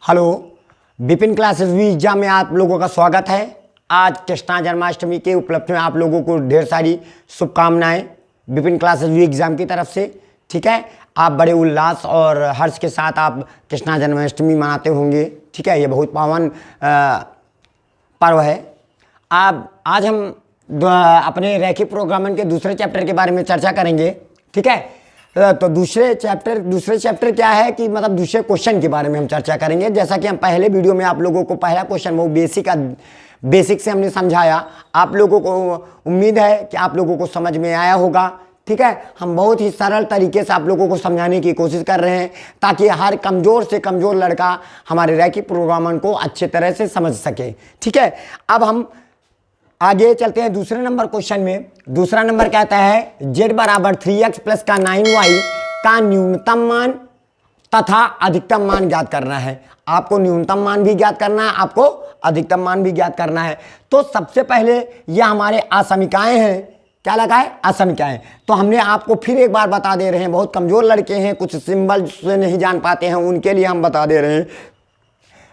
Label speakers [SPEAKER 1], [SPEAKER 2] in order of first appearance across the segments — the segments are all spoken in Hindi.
[SPEAKER 1] हेलो, विपिन क्लासेस वी एग्जाम में आप लोगों का स्वागत है। आज कृष्णा जन्माष्टमी के उपलक्ष्य में आप लोगों को ढेर सारी शुभकामनाएं विपिन क्लासेस वी एग्जाम की तरफ से। ठीक है, आप बड़े उल्लास और हर्ष के साथ आप कृष्णा जन्माष्टमी मनाते होंगे। ठीक है, ये बहुत पावन पर्व है। आज हम अपने रैखिक प्रोग्रामिंग के दूसरे चैप्टर के बारे में चर्चा करेंगे। ठीक है, तो दूसरे चैप्टर क्या है कि मतलब दूसरे क्वेश्चन के बारे में हम चर्चा करेंगे। जैसा कि हम पहले वीडियो में आप लोगों को पहला क्वेश्चन वो बेसिक से हमने समझाया। आप लोगों को उम्मीद है कि आप लोगों को समझ में आया होगा। ठीक है, हम बहुत ही सरल तरीके से आप लोगों को समझाने की कोशिश कर रहे हैं ताकि हर कमज़ोर से कमज़ोर लड़का हमारे रैखिक प्रोग्रामर को अच्छे तरह से समझ सके। ठीक है, अब हम आगे चलते हैं दूसरे नंबर क्वेश्चन में। दूसरा नंबर कहता है z बराबर 3x प्लस का 9y का न्यूनतम मान तथा अधिकतम मान ज्ञात करना है। आपको न्यूनतम मान भी ज्ञात करना है, आपको अधिकतम मान भी ज्ञात करना है। तो सबसे पहले ये हमारे असमीकाएं हैं। क्या लगा है? असमीकाएं। तो हमने आपको फिर एक बार बता दे रहे हैं, बहुत कमजोर लड़के हैं, कुछ सिंबल से नहीं जान पाते हैं, उनके लिए हम बता दे रहे हैं।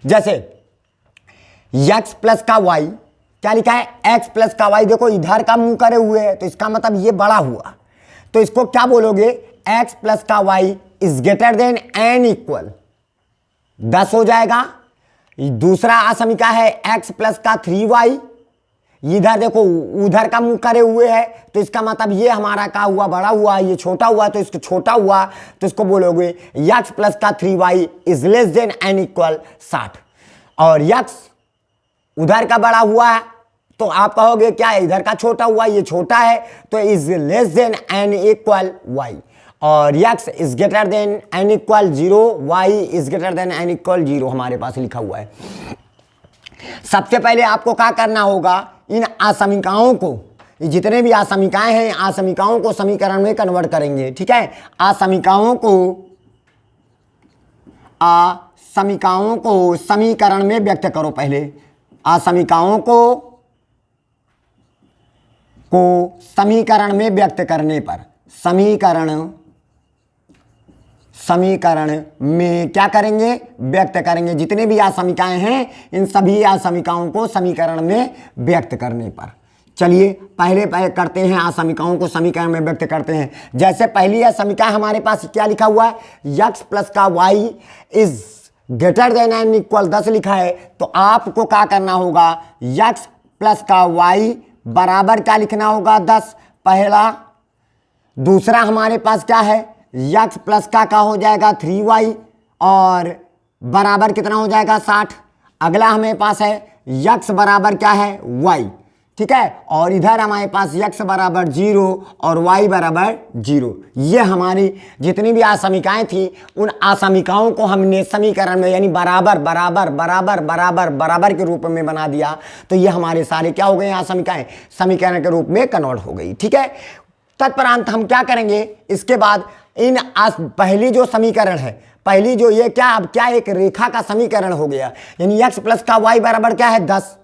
[SPEAKER 1] जैसे x प्लस का y, क्या लिखा है? x प्लस का y। देखो इधर का मुंह करे हुए है तो इसका मतलब ये बड़ा हुआ, तो इसको क्या बोलोगे? x प्लस का y is greater than n equal 10 हो जाएगा। दूसरा असमीका है x प्लस का 3y। इधर देखो उधर का मुंह करे हुए है तो इसका मतलब ये हमारा का हुआ बड़ा हुआ, ये छोटा हुआ, तो इसको छोटा हुआ तो इसको बोलोगे x प्लस का 3y is less than n equal 60। और x उधर का बड़ा हुआ है तो आप कहोगे क्या? इधर का छोटा हुआ, ये छोटा है तो is less than n equal y। और x is greater than n equal 0, y is greater than n equal 0 हमारे पास लिखा हुआ है। सबसे पहले आपको क्या करना होगा? इन असमीकाओं को, जितने भी असमीकाएं हैं, असमीकाओं को समीकरण में कन्वर्ट करेंगे। ठीक है, असमीकाओं को समीकरण में व्यक्त करो। पहले असमीकाओं को समीकरण में व्यक्त करने पर समीकरण में क्या करेंगे? व्यक्त करेंगे। जितने भी असमीकाएं हैं इन सभी असमीकाओं को समीकरण में व्यक्त करने पर। चलिए पहले करते हैं, असमीकाओं को समीकरण में व्यक्त करते हैं। जैसे पहली असमीका हमारे पास क्या लिखा हुआ है? x प्लस का y is greater than n equal 10 लिखा है। तो आपको क्या करना होगा? x प्लस का y बराबर क्या लिखना होगा? 10 पहला। दूसरा हमारे पास क्या है? x प्लस का हो जाएगा 3y और बराबर कितना हो जाएगा? 60। अगला हमारे पास है x बराबर क्या है? y। ठीक है, और इधर हमारे पास x बराबर 0 और y बराबर 0। ये हमारी जितनी भी असमीकाएं थी उन असमीकाओं को हमने समीकरण में यानी बराबर बराबर बराबर बराबर बराबर के रूप में बना दिया। तो ये हमारे सारे क्या हो गए? असमीकाएं समीकरण के रूप में कन्वर्ट हो गई। ठीक है, तत्परांत हम क्या करेंगे? इसके बाद इन पहली जो समीकरण है, पहली जो ये क्या, अब क्या एक रेखा का समीकरण हो गया। यानी x प्लस का y बराबर क्या है? 10,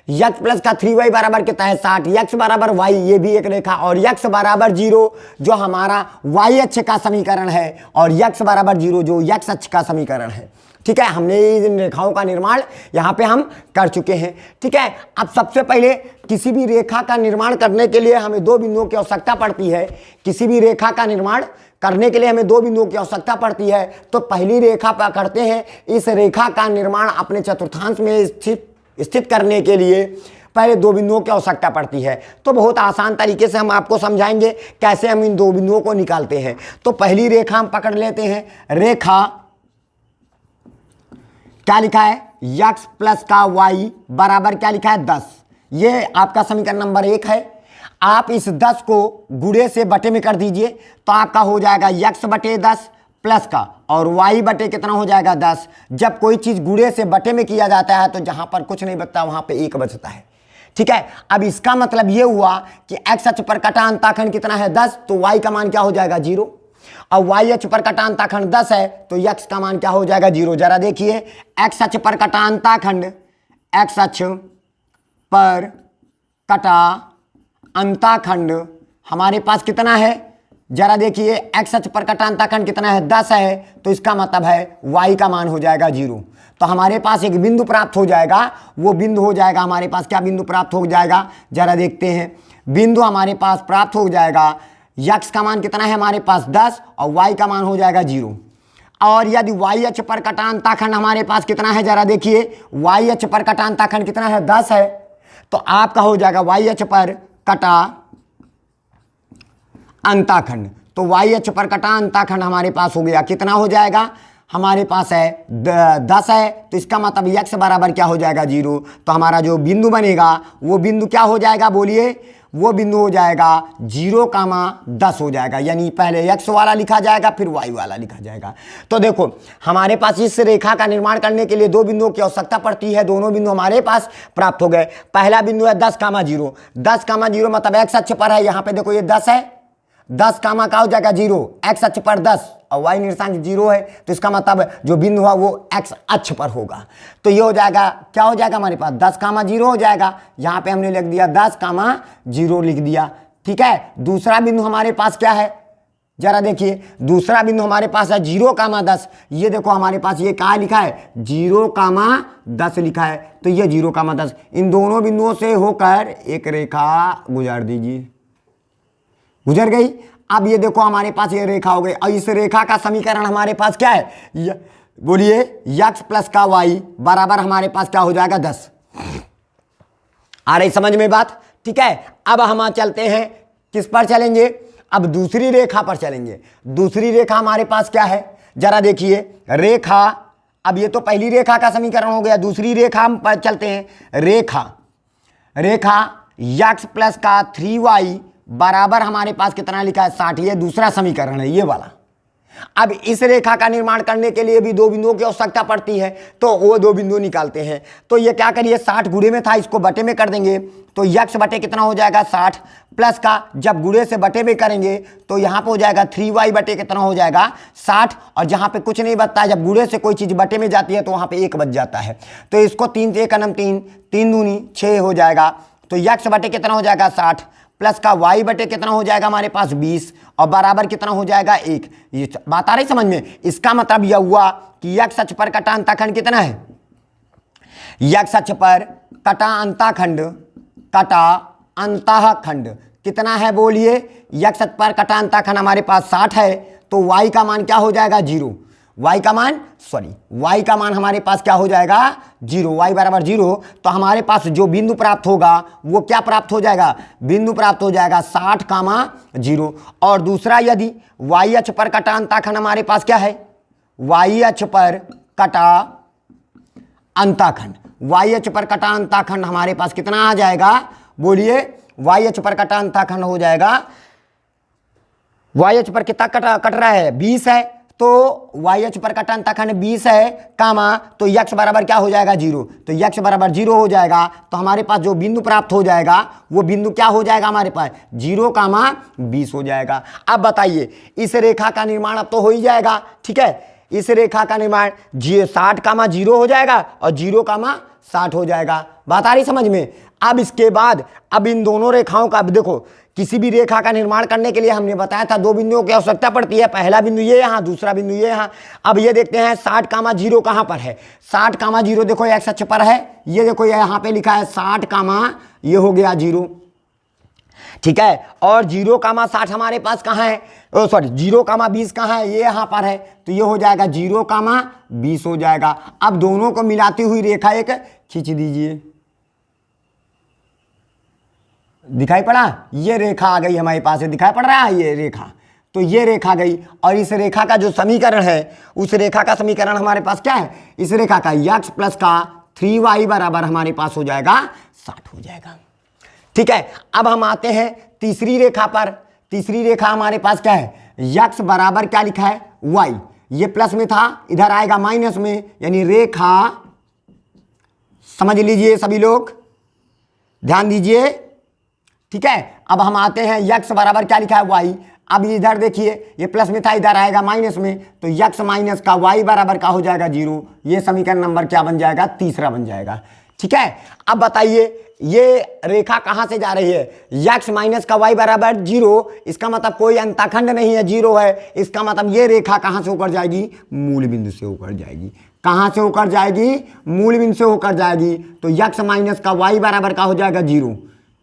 [SPEAKER 1] x प्लस का 3y बराबर कितना है? 60, x बराबर y, ये भी एक रेखा, और x बराबर 0 जो हमारा y अक्ष का समीकरण है, और x बराबर 0 जो x अक्ष का समीकरण है। ठीक है, हमने इन रेखाओं का निर्माण यहाँ पे हम कर चुके हैं। ठीक है, अब सबसे पहले किसी भी रेखा का निर्माण करने के लिए हमें दो बिंदुओं की आवश्यकता पड़ती है। किसी भी रेखा का निर्माण करने के लिए हमें दो बिंदुओं की आवश्यकता पड़ती है। तो पहली रेखा पकड़ते हैं। इस रेखा का निर्माण अपने चतुर्थांश में स्थित करने के लिए पहले दो बिंदुओं की आवश्यकता पड़ती है। तो बहुत आसान तरीके से हम आपको समझाएंगे कैसे हम इन दो बिंदुओं को निकालते हैं। तो पहली रेखा हम पकड़ लेते हैं। रेखा क्या लिखा है? x प्लस का y बराबर क्या लिखा है? 10। ये आपका समीकरण नंबर 1 है। आप इस 10 को गुणे से बटे में कर दीजिए तो आपका हो जाएगा x बटे 10 प्लस का, और y बटे कितना हो जाएगा? 10। जब कोई चीज गुणे से बटे में किया जाता है तो जहां पर कुछ नहीं बचता वहां पे 1 बचता है। ठीक है, अब इसका मतलब ये हुआ कि x अक्ष पर कटा अंताखंड कितना है? 10, तो y का मान क्या हो जाएगा? 0। और y अक्ष पर कटा अंताखंड 10 है तो x का मान क्या हो जाएगा? 0। जरा देखिए, x अक्ष पर कटा अंताखंड, x अक्ष पर कटा अंताखंड हमारे पास कितना है? जरा देखिए एक्स अक्ष पर कटा अंतःखंड कितना है 10 है, तो इसका मतलब है y का मान हो जाएगा 0। तो हमारे पास एक बिंदु प्राप्त हो जाएगा, वो बिंदु हो जाएगा हमारे पास, क्या बिंदु प्राप्त हो जाएगा जरा देखते हैं। बिंदु हमारे पास प्राप्त हो जाएगा, x का मान कितना है हमारे पास 10 और y का मान हो जाएगा 0। और यदि y अक्ष पर कटा अंतःखंड हमारे पास कितना है जरा देखिए, y अक्ष पर कटा अंतःखंड कितना है 10 है, तो आपका हो जाएगा y अक्ष पर कटा अंतःखंड। तो y अक्ष पर कटा अंतःखंड हमारे पास हो गया, कितना हो जाएगा हमारे पास है 10 है, तो इसका मतलब x बराबर क्या हो जाएगा 0। तो हमारा जो बिंदु बनेगा वो बिंदु क्या हो जाएगा बोलिए, वो बिंदु हो जाएगा 0,10 हो जाएगा, यानी पहले x वाला लिखा जाएगा फिर y वाला लिखा जाएगा। तो देखो हमारे पास इस रेखा का निर्माण करने के लिए दो बिंदुओं की आवश्यकता पड़ती है, दोनों बिंदु हमारे पास प्राप्त हो गए। पहला बिंदु है 10,0, 10,0 मतलब x अक्ष पर है, यहाँ पे देखो ये 10 है, 10 कामा का हो जाएगा 0, x अक्ष पर 10 और y निर्देशांक 0 है, तो इसका मतलब जो बिंदु है वो x अक्ष पर होगा। तो ये हो जाएगा, क्या हो जाएगा हमारे पास 10,0 हो जाएगा, यहाँ पे हमने लिख दिया 10,0 लिख दिया। ठीक है, दूसरा बिंदु हमारे पास क्या है जरा देखिए, दूसरा बिंदु हमारे पास है 0,10। ये देखो हमारे पास ये कहाँ लिखा है 0,10 लिखा है, तो ये 0,10, इन दोनों बिंदुओं से होकर एक रेखा गुजार दीजिए, गुजर गई। अब ये देखो हमारे पास ये रेखा हो गई, और इस रेखा का समीकरण हमारे पास क्या है बोलिए, x प्लस का y बराबर हमारे पास क्या हो जाएगा 10। आ रही समझ में बात? ठीक है, अब हम चलते हैं किस पर चलेंगे, अब दूसरी रेखा पर चलेंगे। दूसरी रेखा हमारे पास क्या है जरा देखिए, रेखा, अब ये तो पहली रेखा का समीकरण हो गया, दूसरी रेखा हम पर चलते हैं। रेखा x प्लस का 3y बराबर हमारे पास कितना लिखा है 60, ये दूसरा समीकरण है ये वाला। अब इस रेखा का निर्माण करने के लिए भी दो बिंदुओं की आवश्यकता पड़ती है, तो वो दो बिंदु निकालते हैं। तो ये क्या करिए, 60 गुणे में था, इसको बटे में कर देंगे, तो x बटे कितना हो जाएगा 60, प्लस का जब गुणे से बटे में करेंगे तो यहाँ पे हो जाएगा 3y बटे कितना हो जाएगा 60, और जहाँ पे कुछ नहीं बचता है, जब गुणे से कोई चीज़ बटे में जाती है तो वहाँ पे 1 बच जाता है। तो इसको 3 से 1 अनम 3, 3 दूनी 6 हो जाएगा, तो x बटे कितना हो जाएगा 60, प्लस का y बटे कितना हो जाएगा हमारे पास 20, और बराबर कितना हो जाएगा 1। ये बात आ रही समझ में? इसका मतलब यह हुआ कि x अक्ष पर कटा अंतःखंड कितना है, x अक्ष पर कटा अंतःखंड कितना है बोलिए, x अक्ष पर कटा अंतःखंड हमारे पास 60 है, तो y का मान क्या हो जाएगा 0, y का मान हमारे पास क्या हो जाएगा 0, y बराबर 0। तो हमारे पास जो बिंदु प्राप्त होगा वो क्या प्राप्त हो जाएगा, बिंदु प्राप्त हो जाएगा 60,0। और दूसरा यदि y अक्ष पर कटा अंतःखंड हमारे पास क्या है, y अक्ष पर कटा अंतःखंड, y अक्ष पर कटा अंतःखंड हमारे पास कितना आ जाएगा बोलिए, y अक्ष पर कटा अंतःखंड हो जाएगा, y अक्ष पर कितना कट रहा है 20 है, तो y अक्ष पर कटा अंतःखंड 20 है कामा, तो x बराबर क्या हो जाएगा 0, तो x बराबर 0 हो जाएगा। तो हमारे पास जो बिंदु प्राप्त हो जाएगा वो बिंदु क्या हो जाएगा हमारे पास 0,20 हो जाएगा। अब बताइए इस रेखा का निर्माण अब तो हो ही जाएगा। ठीक है, इस रेखा का निर्माण 60,0 हो जाएगा और 0,60 हो जाएगा। बात आ रही समझ में? अब इसके बाद अब इन दोनों रेखाओं का, अब देखो किसी भी रेखा का निर्माण करने के लिए हमने बताया था दो बिंदुओं की आवश्यकता पड़ती है, पहला बिंदु ये यहाँ, दूसरा बिंदु ये यहाँ। अब ये देखते हैं 60,0 कहाँ पर है, 60,0 देखो x अक्ष पर है, ये देखो यहाँ पे लिखा है 60, ये हो गया 0। ठीक है, और 0,60 हमारे पास कहाँ है, 0,20 कहाँ है, ये यहाँ पर है, तो ये हो जाएगा 0,20 हो जाएगा। अब दोनों को मिलाती हुई रेखा एक खींच दीजिए, दिखाई पड़ा, ये रेखा आ गई हमारे पास, दिखाई पड़ रहा है ये रेखा, तो ये रेखा गई। और इस रेखा का जो समीकरण है, उस रेखा का समीकरण हमारे पास क्या है, इस रेखा का x प्लस का 3y बराबर हमारे पास हो जाएगा 60 हो जाएगा। ठीक है, अब हम आते हैं तीसरी रेखा पर। तीसरी रेखा हमारे पास क्या है, x बराबर क्या लिखा है y, ये प्लस में था, इधर आएगा माइनस में, यानी रेखा, समझ लीजिए सभी लोग, ध्यान दीजिए। ठीक है, अब हम आते हैं x बराबर क्या लिखा है y, अब इधर देखिए ये प्लस में था, इधर आएगा माइनस में, तो x माइनस का y बराबर का हो जाएगा 0। ये समीकरण नंबर क्या बन जाएगा, तीसरा बन जाएगा। ठीक है। अब बताइए ये रेखा कहां से जा रही है, x माइनस का y बराबर 0, इसका मतलब कोई अंतखंड नहीं है, 0 है। इसका मतलब ये रेखा कहां से होकर जाएगी, मूल बिंदु से होकर जाएगी। कहां से होकर जाएगी, मूल बिंदु से होकर जाएगी। तो x माइनस का y बराबर का हो जाएगा 0।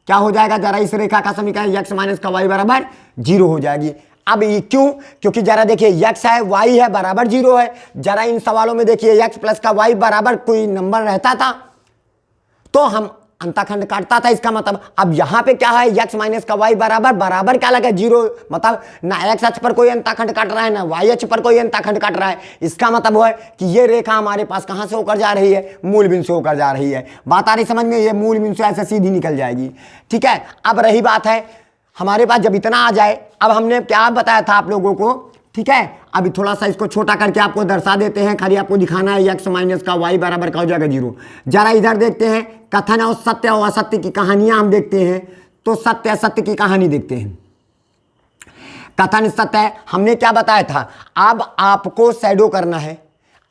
[SPEAKER 1] क्या हो जाएगा, जरा इस रेखा का समीकरण, x माइनस का y बराबर 0 हो जाएगी। अब ये क्यों, क्योंकि जरा देखिए x है y है बराबर 0 है। जरा इन सवालों में देखिए x प्लस का y बराबर कोई नंबर रहता था तो हम अंतखंड काटता था, इसका मतलब। अब यहां पे क्या है, x माइनस का y बराबर क्या लगा, 0, मतलब ना x अक्ष पर कोई अंतखंड काट रहा है ना y अक्ष पर कोई अंतखंड काट रहा है। इसका मतलब वो है कि ये रेखा हमारे पास कहां से होकर जा रही है, मूल बिंदु से होकर जा रही है। बात आ रही समझ में, ये मूल बिंदु से ऐसे सीधी निकल जाएगी। ठीक है। अब रही बात है हमारे पास जब इतना आ जाए, अब हमने क्या बताया था आप लोगों को, ठीक है। अभी थोड़ा सा इसको छोटा करके आपको दर्शा देते हैं, खाली आपको दिखाना है x माइनस का y बराबर का हो जाएगा 0। जरा इधर देखते हैं, कथन और सत्य और असत्य की कहानियां हम देखते हैं। तो सत्य असत्य की कहानी देखते हैं। कथन सत्य है, हमने क्या बताया था, अब आपको शैडो करना है।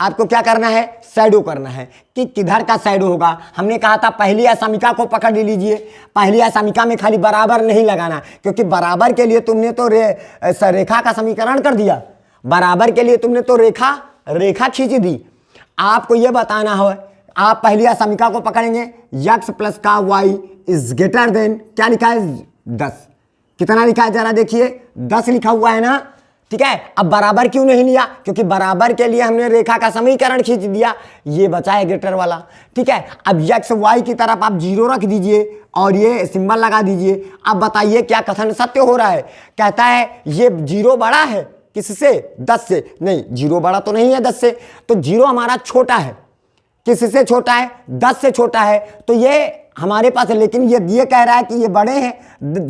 [SPEAKER 1] आपको क्या करना है, शैडो करना है कि किधर का शैडो होगा। हमने कहा था पहली असमिका को पकड़ लीजिए। पहली असमिका में खाली बराबर नहीं लगाना, क्योंकि बराबर के लिए तुमने तो रेखा का समीकरण कर दिया, बराबर के लिए तुमने तो रेखा खींच दी। आपको यह बताना हो, आप पहली असमिका को पकड़ेंगे, x प्लस का y इज ग्रेटर देन, क्या लिखा है 10। कितना लिखा है जरा देखिए, 10 लिखा हुआ है ना। ठीक है। अब बराबर क्यों नहीं लिया, क्योंकि बराबर के लिए हमने रेखा का समीकरण खींच दिया, ये बचा है ग्रेटर वाला। ठीक है। अब x y की तरफ आप 0 रख दीजिए और ये सिंबल लगा दीजिए। अब बताइए क्या कथन सत्य हो रहा है, कहता है ये 0 बड़ा है किससे, 10 से। नहीं, 0 बड़ा तो नहीं है 10 से, तो 0 हमारा छोटा है। किससे छोटा है, 10 से छोटा है। तो ये हमारे पास है, लेकिन ये कह रहा है कि ये बड़े हैं,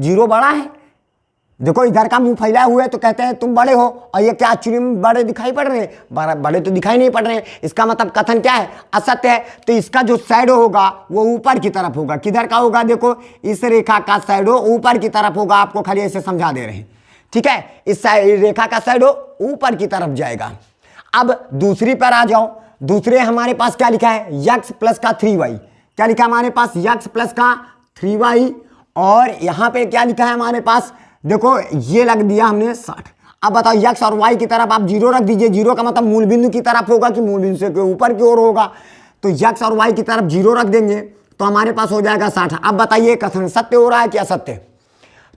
[SPEAKER 1] 0 बड़ा है। देखो इधर का मुंह फैला हुआ है तो कहते हैं तुम बड़े हो, और ये क्या एक्चुअली में बड़े दिखाई पड़ रहे हैं, बड़े तो दिखाई नहीं पड़ रहे हैं। इसका मतलब कथन क्या है, असत्य है। तो इसका जो शैडो होगा वो ऊपर की तरफ होगा। किधर का होगा, देखो इस रेखा का शैडो ऊपर की तरफ होगा। आपको खाली ऐसे समझा दे रहे हैं। ठीक है। इस रेखा का शैडो ऊपर की तरफ जाएगा। अब दूसरी पर आ जाओ। दूसरे हमारे पास क्या लिखा है, x प्लस का 3y। क्या लिखा है हमारे पास, x प्लस का 3y। और यहां पे क्या लिखा है हमारे पास, देखो ये लग दिया हमने 60। अब बताओ x और y की तरफ आप 0 रख दीजिए। 0 का मतलब मूल बिंदु की तरफ होगा कि मूल बिंदु से ऊपर की ओर होगा। तो x और y की तरफ 0 रख देंगे तो हमारे पास हो जाएगा 60। अब बताइए कथन सत्य हो रहा है कि असत्य।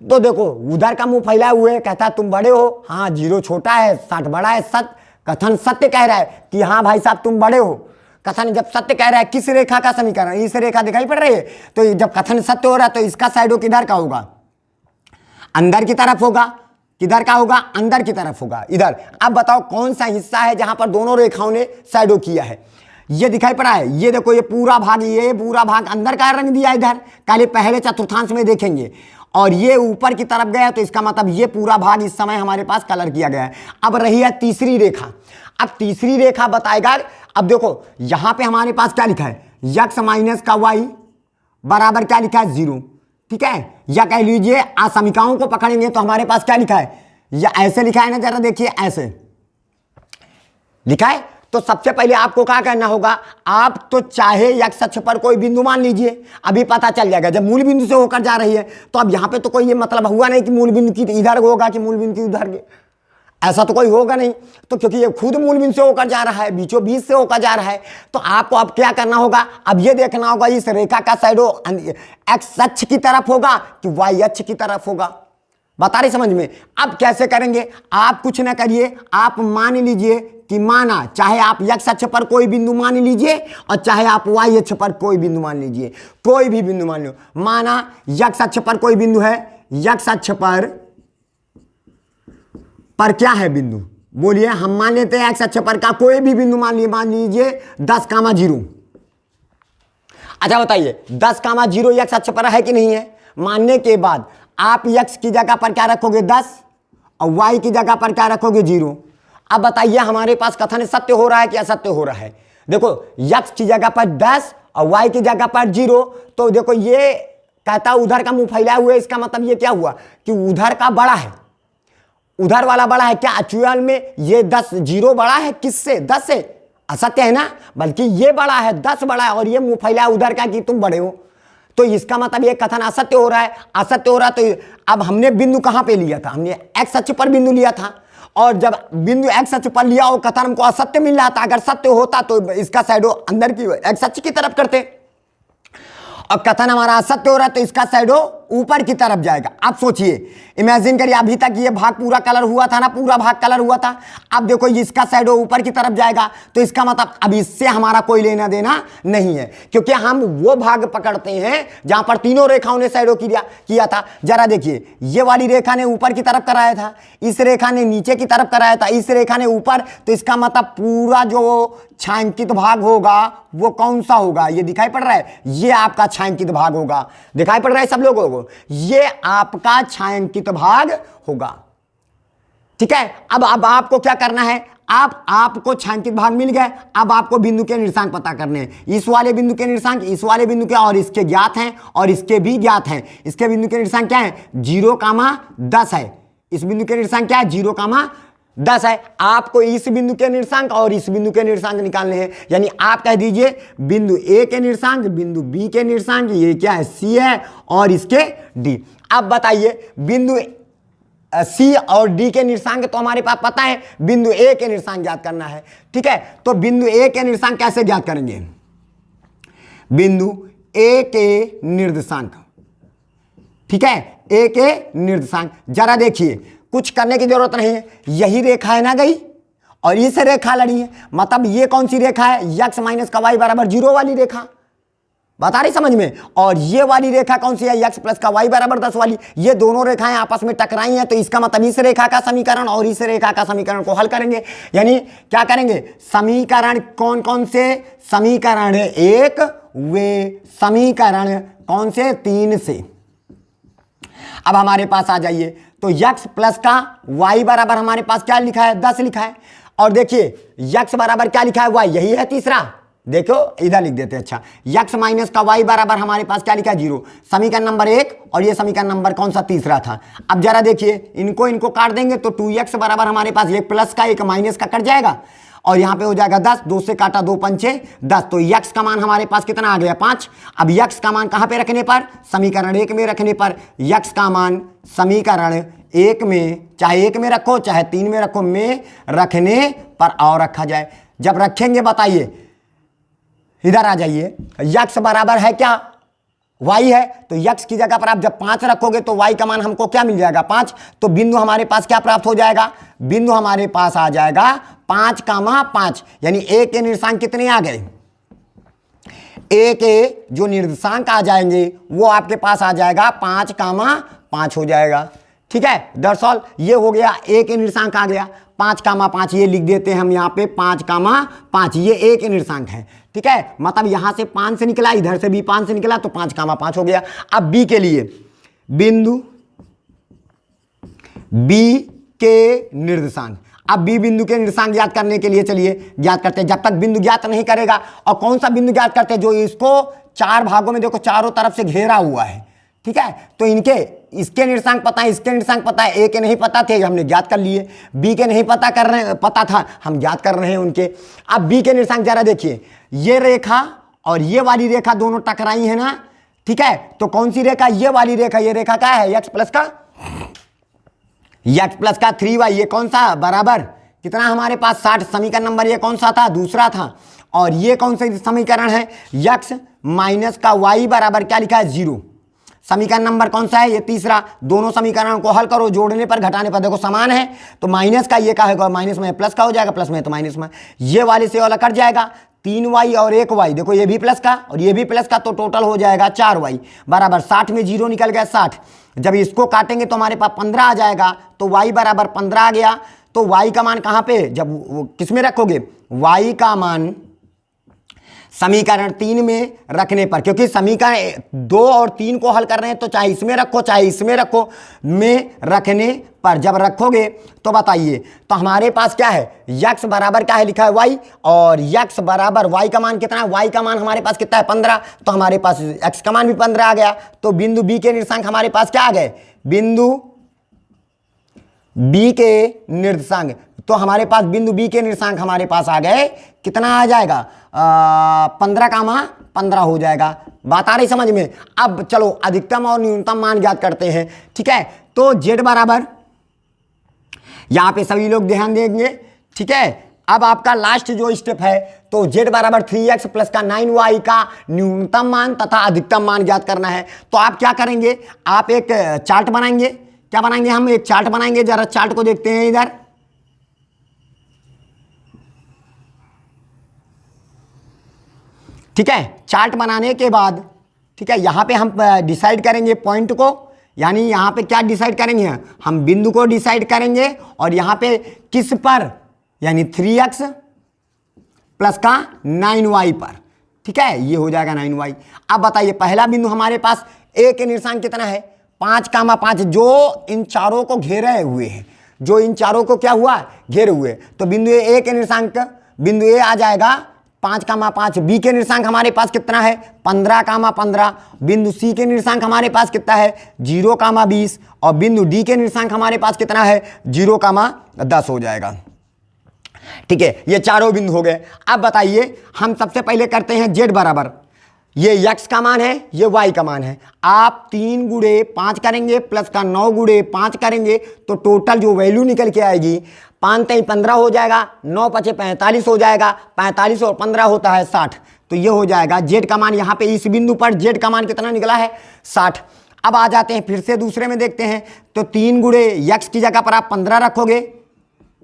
[SPEAKER 1] तो देखो उधर का मुंह फैलाए हुए, कहता है तुम बड़े हो, हाँ 0 छोटा है 60 बड़ा है। सत्य, कथन सत्य कह रहा है कि हाँ भाई साहब तुम बड़े हो। कथन जब सत्य कह रहा है, किस रेखा का समीकरण, इस रेखा दिखाई पड़ रही है। तो जब कथन सत्य हो रहा है तो इसका शैडो किधर का होगा, अंदर की तरफ होगा। किधर का होगा, अंदर की तरफ होगा, इधर। अब बताओ कौन सा हिस्सा है जहां पर दोनों रेखाओं ने शैडो किया है, ये दिखाई पड़ा है। ये देखो ये पूरा भाग अंदर का रंग दिया इधर, पहले पहले चतुर्थांश में देखेंगे। और ये ऊपर की तरफ गया तो इसका मतलब ये पूरा भाग इस समय हमारे पास कलर किया गया है। अब रही है तीसरी रेखा। अब तीसरी रेखा बताएगा, अब देखो यहां पे हमारे पास क्या लिखा है, x माइनस का y बराबर क्या लिखा है 0। ठीक है। या कह लीजिए असमिकाओं को पकड़ेंगे तो हमारे पास क्या लिखा है, या ऐसे लिखा है ना, जरा देखिए ऐसे लिखा है। तो सबसे पहले आपको क्या करना होगा, आप तो चाहे x अक्ष पर कोई बिंदु मान लीजिए, अभी पता चल जाएगा जब मूल बिंदु से होकर जा रही है। तो अब यहाँ पे तो कोई ये मतलब हुआ नहीं कि मूल बिंदु की इधर होगा कि मूल बिंदु की उधर, ऐसा तो कोई होगा नहीं। तो क्योंकि ये खुद मूल बिंदु से होकर जा रहा है, बीचों बीच से होकर जा रहा है, तो आपको अब क्या करना होगा, अब ये देखना होगा इस रेखा का शैडो x अक्ष की तरफ होगा कि y अक्ष की तरफ होगा। बता रहे समझ में। अब कैसे करेंगे, आप कुछ ना करिए, आप मान लीजिए कि माना, चाहे आप x अक्ष पर कोई बिंदु मान लीजिए और चाहे आप y अक्ष पर कोई बिंदु मान लीजिए, कोई भी बिंदु मान लो। माना x अक्ष पर कोई बिंदु है, x अक्ष पर क्या है बिंदु, बोलिए। हम मान लेते हैं x अक्ष पर का कोई भी बिंदु मान लीजिए 10,0। अच्छा बताइए 10,0 x अक्ष पर है कि नहीं है। मानने के बाद आप x की जगह पर क्या रखोगे 10 और y की जगह पर क्या रखोगे 0। अब बताइए हमारे पास कथन सत्य हो रहा है कि असत्य हो रहा है। देखो x की जगह पर 10 और y की जगह पर 0। तो देखो ये कहता उधर का मुंह फैलाया हुआ है, इसका मतलब ये क्या हुआ कि उधर का बड़ा है, उधर वाला बड़ा है। क्या एक्चुअल में ये 10 0 बड़ा है किससे, 10 से। असत्य है ना, बल्कि ये बड़ा है, 10 बड़ा है और ये मुंह फैला उधर का कि तुम बड़े हो, तो इसका मतलब ये कथन असत्य हो रहा है। असत्य हो रहा तो अब हमने बिंदु कहां पे लिया था, हमने एक्स अक्ष पर बिंदु लिया था, और जब बिंदु एक्स अक्ष पर लिया और कथन हमको असत्य मिल रहा था, अगर सत्य होता तो इसका शैडो अंदर की एक्स अक्ष की तरफ करते, और कथन हमारा असत्य हो रहा है तो इसका शैडो ऊपर की तरफ जाएगा। अब सोचिए, इमेजिन करिए अभी तक ये भाग पूरा कलर हुआ था ना, पूरा भाग कलर हुआ था, अब देखो इसका शैडो ऊपर की तरफ जाएगा, तो इसका मतलब अब इससे हमारा कोई लेना देना नहीं है, क्योंकि हम वो भाग पकड़ते हैं जहां पर तीनों रेखाओं ने शैडो किया था। जरा देखिए, ये वाली रेखा ने ऊपर की तरफ कराया था, इस रेखा ने नीचे की तरफ कराया था, इस रेखा ने ऊपर, तो इसका मतलब पूरा जो छायांकित भाग होगा वो कौन सा होगा, ये दिखाई पड़ रहा है, ये आपका छायांकित भाग होगा। दिखाई पड़ रहा है सब लोगों को, ये आपका छायांकित भाग होगा। ठीक है, अब आपको क्या करना है, आपको छायांकित भाग मिल गए, अब आपको बिंदु के निर्देशांक पता करने हैं। इस वाले बिंदु के निर्देशांक, इस वाले बिंदु के, और इसके ज्ञात हैं और इसके भी ज्ञात हैं। इसके बिंदु के निर्देशांक क्या है, 0,10 है। इस बिंदु के निर्देशांक क्या है, 0,10 है। आपको इस बिंदु के निर्देशांक और इस बिंदु के निर्देशांक निकालने हैं, यानी आप कह दीजिए बिंदु ए के निर्देशांक, बिंदु बी के निर्देशांक, ये क्या है, सी है, और इसके डी। अब बताइए, बिंदु सी और डी के निर्देशांक तो हमारे पास पता है, बिंदु ए के निर्देशांक ज्ञात करना है। ठीक है, तो बिंदु ए के निर्देशांक कैसे ज्ञात करेंगे, बिंदु ए के निर्देशांक, ठीक है, ए के निर्देशांक, जरा देखिए, कुछ करने की जरूरत नहीं है, यही रेखा है ना गई और इस रेखा लड़ी है, मतलब ये कौन सी रेखा है, यक्स माइनस का वाई बराबर 0 वाली रेखा, बता रही समझ में, और ये वाली रेखा कौन सी है, यक्स प्लस का वाई बराबर 10 वाली। ये दोनों रेखाएं आपस में टकराई हैं, तो इसका मतलब इस रेखा का समीकरण और इस रेखा का समीकरण को हल करेंगे, यानी क्या करेंगे, समीकरण कौन कौन से, समीकरण 1 वे समीकरण कौन से, 3 से। अब हमारे पास आ जाइए, तो यक्स प्लस का वाई बराबर हमारे पास क्या लिखा है, 10 लिखा है, और देखिए यक्स बराबर क्या लिखा है, वाई, यही है तीसरा, देखो इधर लिख देते हैं। अच्छा, यक्स माइनस का वाई बराबर हमारे पास क्या लिखा है, 0, समीकरण नंबर 1, और ये समीकरण नंबर कौन सा, तीसरा था। अब जरा देखिए, इनको काट देंगे तो 2x बराबर हमारे पास एक प्लस का एक माइनस का कट जाएगा, और यहां पे हो जाएगा 10, 2 से काटा 2 पंचे 10, तो यक्स का मान हमारे पास कितना आ गया, 5। अब यक्स का मान कहां पे रखने पर, समीकरण 1 में रखने पर, यक्स का मान समीकरण 1 में, चाहे 1 में रखो चाहे 3 में रखो, में रखने पर और रखा जाए। जब रखेंगे बताइए, इधर आ जाइए, यक्स बराबर है क्या, वाई है, तो यक्स की जगह पर आप जब 5 रखोगे तो वाई का मान हमको क्या मिल जाएगा, 5, तो बिंदु हमारे पास क्या प्राप्त हो जाएगा, बिंदु हमारे पास आ जाएगा 5,5, यानी ए के निर्देशांक कितने आ गए, ए के जो निर्देशांक आ जाएंगे वो आपके पास आ जाएगा 5,5 हो जाएगा। ठीक है, दरअसल ये हो गया, ए के निर्देशांक आ गया 5,5, ये लिख देते हैं हम यहाँ पे 5,5, ये ए के निर्देशांक है। ठीक है, मतलब यहां से 5 से निकला, इधर से भी 5 से निकला, तो 5,5 हो गया। अब बी के लिए, बिंदु बी के निर्देशांक, अब बी बिंदु के निर्देशांक ज्ञात करने के लिए चलिए ज्ञात करते हैं। जब तक बिंदु ज्ञात नहीं करेगा, और कौन सा बिंदु ज्ञात करते हैं, जो इसको 4 भागों में देखो चारों तरफ से घेरा हुआ है। ठीक है, तो इसके निर्देशांक पता है, इसके निर्देशांक पता है, ए के नहीं पता थे हमने ज्ञात कर लिए, बी के नहीं पता था हम ज्ञात कर रहे हैं उनके। अब बी के निर्देशांक जरा देखिए, ये रेखा और ये वाली रेखा दोनों टकराई है ना। ठीक है, तो कौन सी रेखा, ये वाली रेखा, ये रेखा क्या है, यक्स प्लस का 3y, ये कौन सा बराबर कितना हमारे पास 60, समीकरण नंबर ये कौन सा था, दूसरा था, और ये कौन सा समीकरण है, यक्स माइनस का वाई बराबर क्या लिखा है, 0, समीकरण नंबर कौन सा है, ये तीसरा। दोनों समीकरणों को हल करो, जोड़ने पर घटाने पर देखो समान है, तो माइनस का ये क्या होगा, माइनस में प्लस का हो जाएगा, प्लस में तो माइनस में, ये वाले से वाला कट जाएगा, 3y और 1y, देखो ये भी प्लस का और ये भी प्लस का, तो टोटल हो जाएगा 4y बराबर 60 में 0 निकल गया 60। जब इसको काटेंगे तो हमारे पास 15 आ जाएगा, तो y बराबर 15 आ गया। तो y का मान कहाँ पे, जब किस में रखोगे, y का मान समीकरण 3 में रखने पर, क्योंकि समीकरण 2 और 3 को हल कर रहे हैं, तो चाहे इसमें रखो चाहे इसमें रखो, में रखने पर जब रखोगे तो बताइए, तो हमारे पास क्या है, यक्स बराबर क्या है लिखा है y, और यक्स बराबर y का मान कितना है, y का मान हमारे पास कितना है 15, तो हमारे पास x का मान भी 15 आ गया। तो बिंदु b के निर्देशांक हमारे पास क्या आ गए, बिंदु बी के निर्देशांक तो हमारे पास बिंदु बी के निर्देशांक हमारे पास आ गए, कितना आ जाएगा 15,15 हो जाएगा। बात आ रही समझ में। अब चलो अधिकतम और न्यूनतम मान ज्ञात करते हैं, ठीक है। तो z बराबर, यहां पे सभी लोग ध्यान देंगे, ठीक है। अब आपका लास्ट जो स्टेप है, तो z बराबर 3x प्लस का 9y का न्यूनतम मान तथा अधिकतम मान ज्ञात करना है। तो आप क्या करेंगे, आप एक चार्ट बनाएंगे। क्या बनाएंगे, हम एक चार्ट बनाएंगे। जरा चार्ट को देखते हैं इधर, ठीक है। चार्ट बनाने के बाद, ठीक है, यहां पे हम डिसाइड करेंगे पॉइंट को, यानी यहां पे क्या डिसाइड करेंगे, हम बिंदु को डिसाइड करेंगे। और यहां पे किस पर, यानी 3x प्लस का 9y पर, ठीक है, ये हो जाएगा 9y। अब बताइए पहला बिंदु हमारे पास a के निर्देशांक कितना है, 5,5, जो इन चारों को घेरे हुए हैं, जो इन चारों को क्या हुआ, घेरे हुए। तो बिंदु a के निर्देशांक, बिंदु a आ जाएगा 5,5। बी के निर्देशांक हमारे पास कितना है, 15,15। बिंदु सी के निर्देशांक हमारे पास कितना है, 0,20। और बिंदु डी के निर्देशांक हमारे पास कितना है, 0,10 हो जाएगा, ठीक है। ये चारों बिंदु हो गए। अब बताइए हम सबसे पहले करते हैं z बराबर, ये x का मान है, ये y का मान है। आप 3 गुणे 5 करेंगे प्लस का 9 गुणे 5 करेंगे, तो टोटल जो वैल्यू निकल के आएगी 5 3 15 हो जाएगा, 9 5 45 हो जाएगा, 45 और 15 होता है 60। तो ये हो जाएगा z का मान। यहाँ पे इस बिंदु पर z का मान कितना निकला है, 60। अब आ जाते हैं फिर से दूसरे में देखते हैं। तो 3 गुणे x की जगह पर आप 15 रखोगे,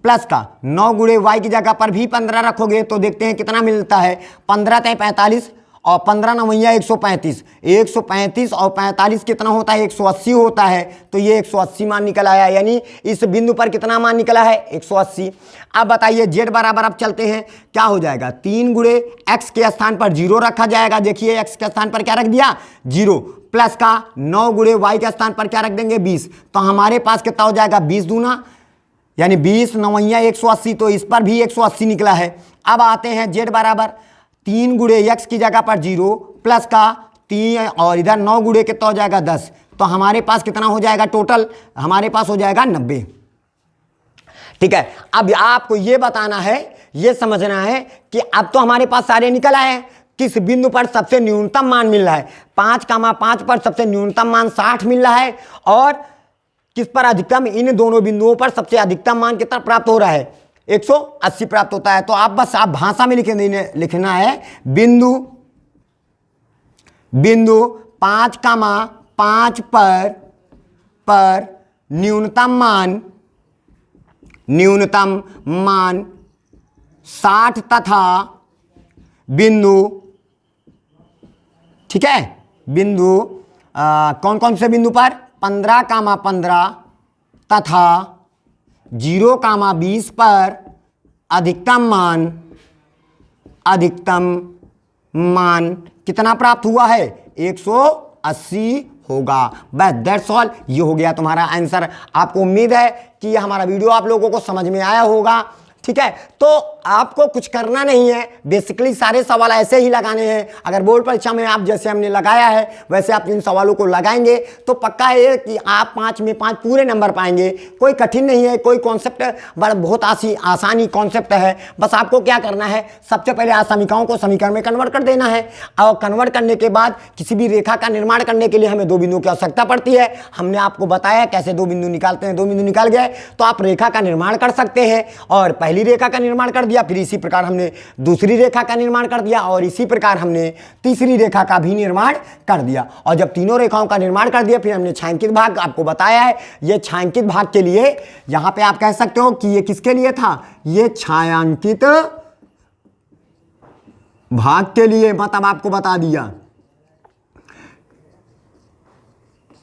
[SPEAKER 1] प्लस का 9 गुणे y की जगह पर भी 15 रखोगे, तो देखते हैं कितना मिलता है, 15 3 45 और 15 9 135। 135 और 45 कितना होता है, 180 होता है। तो ये 180 मान निकल आया, यानी इस बिंदु पर कितना मान निकला है, 180। अब बताइए z बराबर, अब चलते हैं, क्या हो जाएगा, 3 गुणे x के स्थान पर 0 रखा जाएगा। देखिए x के स्थान पर क्या रख दिया, 0, प्लस का 9 गुणे y के स्थान पर क्या रख देंगे, 20। तो हमारे पास कितना हो जाएगा, 20 दूना, यानी 20 9 180। तो इस पर भी 180 निकला है। अब आते हैं z बराबर, 3 गुणे x की जगह पर 0 प्लस का 3 और इधर 9 गुणे कितना हो जाएगा, 10। तो हमारे पास कितना हो जाएगा, टोटल हमारे पास हो जाएगा 90, ठीक है। अब आपको ये बताना है, ये समझना है कि अब तो हमारे पास सारे निकल आए हैं, किस बिंदु पर सबसे न्यूनतम मान मिल रहा है। 5,5 पर सबसे न्यूनतम मान 60 मिल रहा है, और किस पर अधिकतम, इन दोनों बिंदुओं पर सबसे अधिकतम मान कितना प्राप्त हो रहा है, 180 प्राप्त होता है। तो आप बस आप भाषा में लिखना है, बिंदु 5,5 पर न्यूनतम मान 60 तथा बिंदु, ठीक है, बिंदु कौन कौन से बिंदु पर, 15,15 तथा 0,20 पर अधिकतम मान कितना प्राप्त हुआ है, 180 होगा। बस दैट्स ऑल, ये हो गया तुम्हारा आंसर। आपको उम्मीद है कि ये हमारा वीडियो आप लोगों को समझ में आया होगा, ठीक है। तो आपको कुछ करना नहीं है, बेसिकली सारे सवाल ऐसे ही लगाने हैं। अगर बोर्ड परीक्षा में आप जैसे हमने लगाया है वैसे आप इन सवालों को लगाएंगे तो पक्का है कि आप 5 में 5 पूरे नंबर पाएंगे। कोई कठिन नहीं है, कोई कॉन्सेप्ट बहुत आसानी कॉन्सेप्ट है। बस आपको क्या करना है, सबसे पहले असमीकाओं को समीकरण में कन्वर्ट कर देना है, और कन्वर्ट करने के बाद किसी भी रेखा का निर्माण करने के लिए हमें 2 बिंदुओं की आवश्यकता पड़ती है। हमने आपको बताया कैसे 2 बिंदु निकालते हैं। 2 बिंदु निकाल गए तो आप रेखा का निर्माण कर सकते हैं, और पहली रेखा का निर्माण कर दिया, फिर इसी प्रकार हमने दूसरी रेखा का निर्माण कर दिया, और इसी प्रकार हमने तीसरी रेखा का भी निर्माण कर दिया। और जब तीनों रेखाओं का निर्माण कर दिया, फिर हमने छायांकित भाग आपको बताया है। ये छायांकित भाग के लिए, यहां पे आप कह सकते हो कि ये किसके लिए था, ये छायांकित भाग के लिए, मतलब आपको बता दिया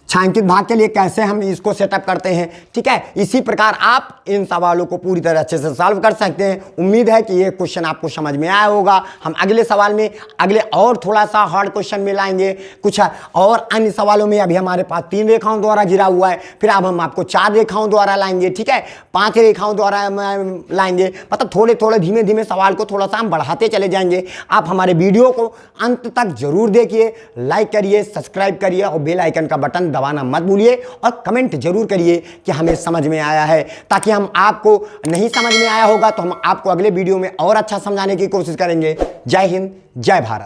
[SPEAKER 1] छायांकित भाग के लिए कैसे हम इसको सेटअप करते हैं, ठीक है। इसी प्रकार आप इन सवालों को पूरी तरह अच्छे से सॉल्व कर सकते हैं। उम्मीद है कि ये क्वेश्चन आपको समझ में आया होगा। हम अगले सवाल में अगले और थोड़ा सा हार्ड क्वेश्चन में लाएंगे, कुछ और अन्य सवालों में। अभी हमारे पास 3 रेखाओं द्वारा घिरा हुआ है, फिर अब हम आपको 4 रेखाओं द्वारा लाएंगे, ठीक है, 5 रेखाओं द्वारा लाएंगे। मतलब थोड़े थोड़े धीमे धीमे सवाल को थोड़ा सा हम बढ़ाते चले जाएंगे। आप हमारे वीडियो को अंत तक जरूर देखिए, लाइक करिए, सब्सक्राइब करिए और बेल आइकन का बटन दबा दबाना मत भूलिए और कमेंट जरूर करिए कि हमें समझ में आया है, ताकि हम आपको नहीं समझ में आया होगा तो हम आपको अगले वीडियो में और अच्छा समझाने की कोशिश करेंगे। जय हिंद, जय भारत।